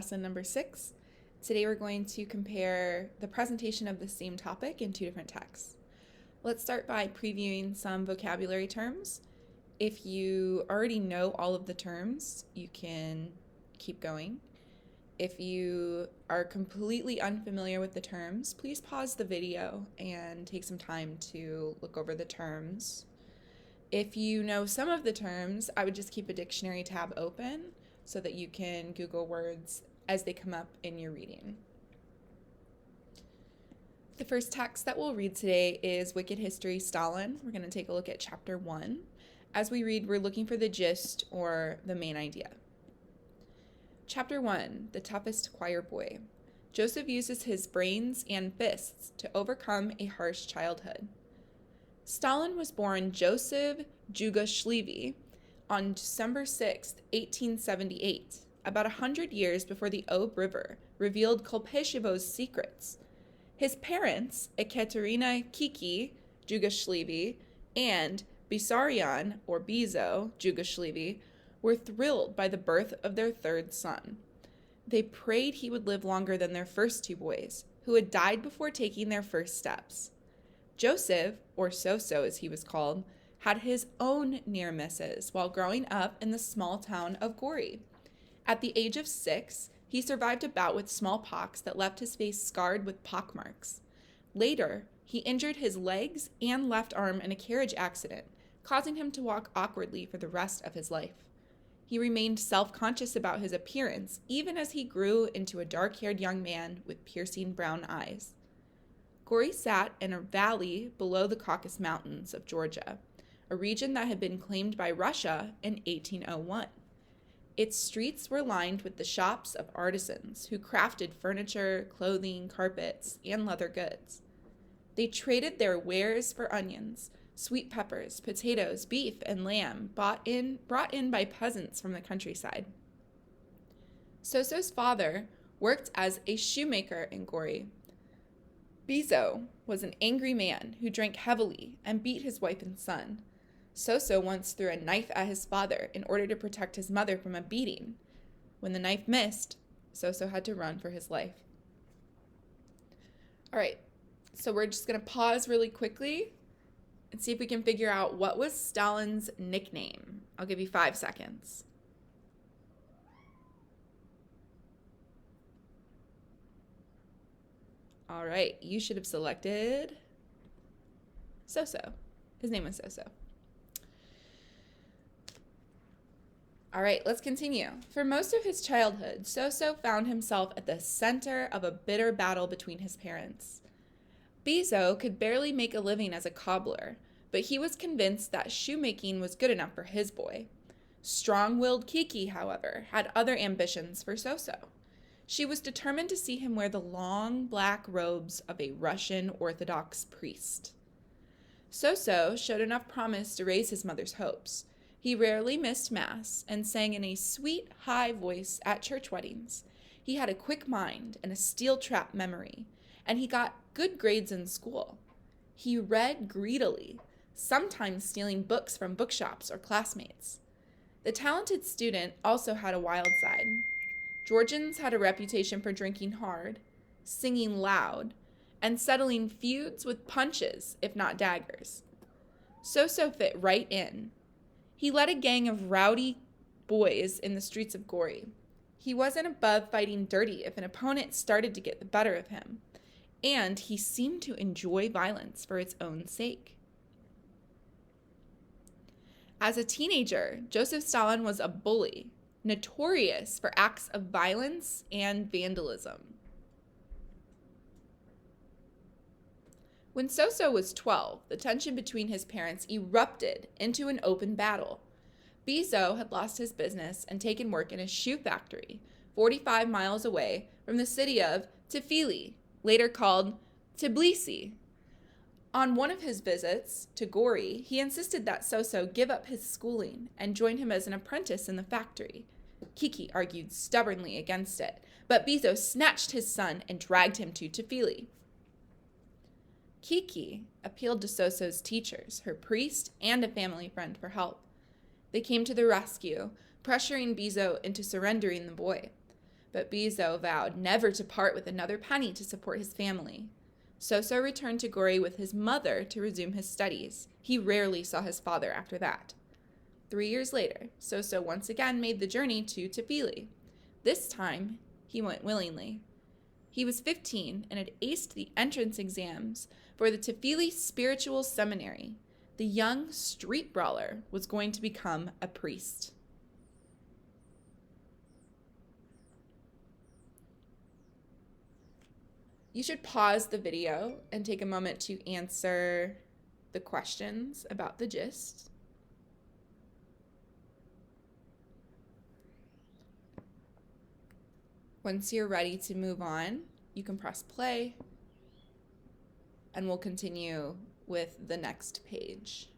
Lesson number 6. Today we're going to compare the presentation of the same topic in two different texts. Let's start by previewing some vocabulary terms. If you already know all of the terms, you can keep going. If you are completely unfamiliar with the terms, please pause the video and take some time to look over the terms. If you know some of the terms, I would just keep a dictionary tab open so that you can Google words as they come up in your reading. The first text that we'll read today is Wicked History, Stalin. We're going to take a look at chapter 1. As we read, we're looking for the gist or the main idea. Chapter 1, The Toughest Choir Boy. Joseph uses his brains and fists to overcome a harsh childhood. Stalin was born Joseph Jugashvili on December 6, 1878, about 100 years before the Ob River revealed Kolpashevo's secrets. His parents, Ekaterina Kiki Jugashvili and Bessarion, or Bizo Jugashvili, were thrilled by the birth of their third son. They prayed he would live longer than their first two boys, who had died before taking their first steps. Joseph, or Soso as he was called, had his own near misses while growing up in the small town of Gori. At the age of 6, he survived a bout with smallpox that left his face scarred with pockmarks. Later, he injured his legs and left arm in a carriage accident, causing him to walk awkwardly for the rest of his life. He remained self-conscious about his appearance even as he grew into a dark-haired young man with piercing brown eyes. Gori sat in a valley below the Caucasus Mountains of Georgia, a region that had been claimed by Russia in 1801. Its streets were lined with the shops of artisans who crafted furniture, clothing, carpets, and leather goods. They traded their wares for onions, sweet peppers, potatoes, beef, and lamb brought in by peasants from the countryside. Soso's father worked as a shoemaker in Gori. Bizo was an angry man who drank heavily and beat his wife and son. Soso once threw a knife at his father in order to protect his mother from a beating. When the knife missed, Soso had to run for his life. All right, so we're just going to pause really quickly and see if we can figure out what was Stalin's nickname. I'll give you 5 seconds. All right, you should have selected Soso. His name was Soso. All right, let's continue. For most of his childhood, Soso found himself at the center of a bitter battle between his parents. Bizo could barely make a living as a cobbler, but he was convinced that shoemaking was good enough for his boy. Strong-willed Kiki, however, had other ambitions for Soso. She was determined to see him wear the long black robes of a Russian Orthodox priest. Soso showed enough promise to raise his mother's hopes. He rarely missed Mass and sang in a sweet, high voice at church weddings. He had a quick mind and a steel-trap memory, and he got good grades in school. He read greedily, sometimes stealing books from bookshops or classmates. The talented student also had a wild side. Georgians had a reputation for drinking hard, singing loud, and settling feuds with punches, if not daggers. Soso fit right in. He led a gang of rowdy boys in the streets of Gori. He wasn't above fighting dirty if an opponent started to get the better of him, and he seemed to enjoy violence for its own sake. As a teenager, Joseph Stalin was a bully, notorious for acts of violence and vandalism. When Soso was 12, the tension between his parents erupted into an open battle. Bizo had lost his business and taken work in a shoe factory, 45 miles away from the city of Tifili, later called Tbilisi. On one of his visits to Gori, he insisted that Soso give up his schooling and join him as an apprentice in the factory. Kiki argued stubbornly against it, but Bizo snatched his son and dragged him to Tifili. Kiki appealed to Soso's teachers, her priest, and a family friend for help. They came to the rescue, pressuring Bizo into surrendering the boy. But Bizo vowed never to part with another penny to support his family. Soso returned to Gori with his mother to resume his studies. He rarely saw his father after that. 3 years later, Soso once again made the journey to Tafili. This time, he went willingly. He was 15 and had aced the entrance exams for the Tafili Spiritual Seminary. The young street brawler was going to become a priest. You should pause the video and take a moment to answer the questions about the gist. Once you're ready to move on, you can press play, and we'll continue with the next page.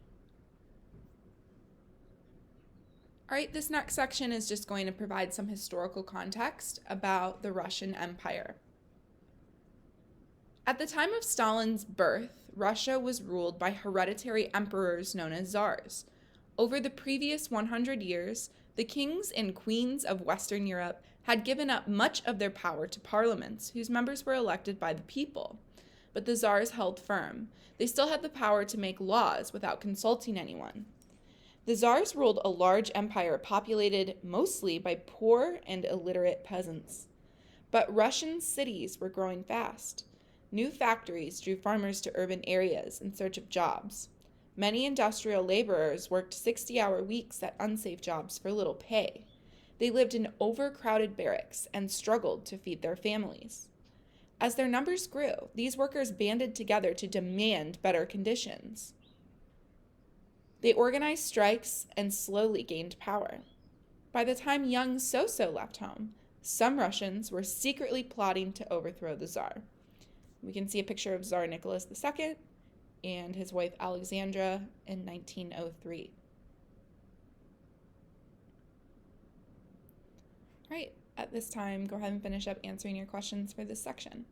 All right, this next section is just going to provide some historical context about the Russian Empire. At the time of Stalin's birth, Russia was ruled by hereditary emperors known as czars. Over the previous 100 years, the kings and queens of Western Europe had given up much of their power to parliaments, whose members were elected by the people. But the czars held firm. They still had the power to make laws without consulting anyone. The czars ruled a large empire populated mostly by poor and illiterate peasants. But Russian cities were growing fast. New factories drew farmers to urban areas in search of jobs. Many industrial laborers worked 60-hour weeks at unsafe jobs for little pay. They lived in overcrowded barracks and struggled to feed their families. As their numbers grew, these workers banded together to demand better conditions. They organized strikes and slowly gained power. By the time young Soso left home, some Russians were secretly plotting to overthrow the Tsar. We can see a picture of Tsar Nicholas II and his wife Alexandra in 1903. All right, at this time, go ahead and finish up answering your questions for this section.